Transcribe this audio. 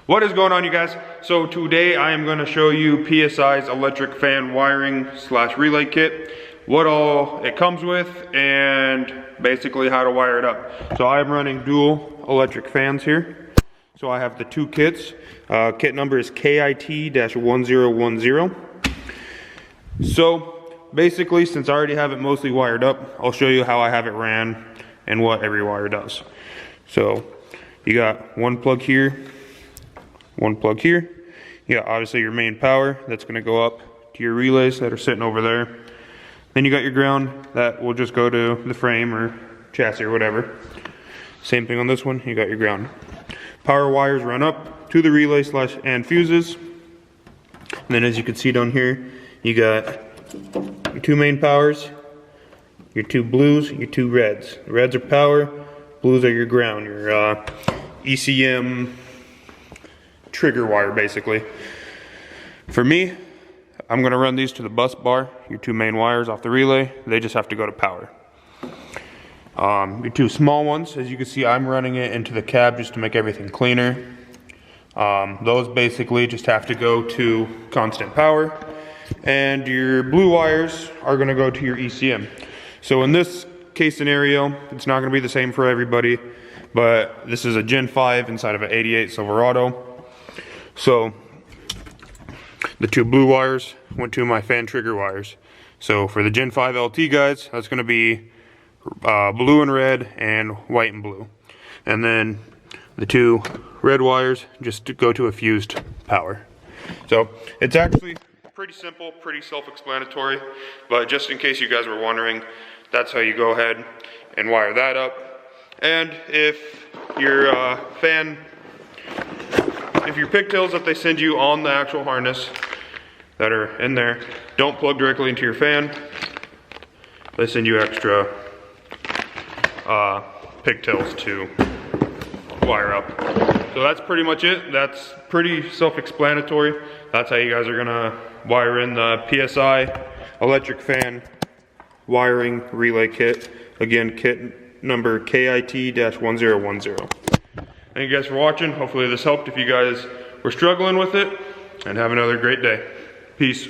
What is going on, you guys? So today I am going to show you PSI's electric fan wiring / relay kit, what all it comes with, and basically how to wire it up. So I am running dual electric fans here. So I have the two kits. Kit number is KIT-1010. So basically, since I already have it mostly wired up, I'll show you how I have it ran and what every wire does. So you got one plug here, one plug here. You got obviously your main power that's going to go up to your relays that are sitting over there. Then you got your ground that will just go to the frame or chassis or whatever. Same thing on this one, you got your ground. Power wires run up to the relay / and fuses. And then as you can see down here, you got your two main powers, your two blues, your two reds. The reds are power, blues are your ground, your ECM trigger wire basically. For me, I'm going to run these to the bus bar, your two main wires off the relay. They just have to go to power. Your two small ones, as you can see, I'm running it into the cab just to make everything cleaner. Those basically just have to go to constant power. And your blue wires are going to go to your ECM. So in this case scenario, it's not going to be the same for everybody, but this is a Gen 5 inside of an 88 Silverado. So the two blue wires went to my fan trigger wires. So for the Gen 5 LT guys, that's going to be blue and red and white and blue. And then the two red wires just go to a fused power. So it's actually pretty simple, pretty self-explanatory, but just in case you guys were wondering, that's how you go ahead and wire that up. And if your if your pigtails that they send you on the actual harness that are in there don't plug directly into your fan, they send you extra pigtails to wire up. So that's pretty much it. That's pretty self-explanatory. That's how you guys are gonna wire in the PSI electric fan wiring relay kit. Again, kit number KIT-1010. Thank you guys for watching. Hopefully this helped if you guys were struggling with it, and have another great day. Peace.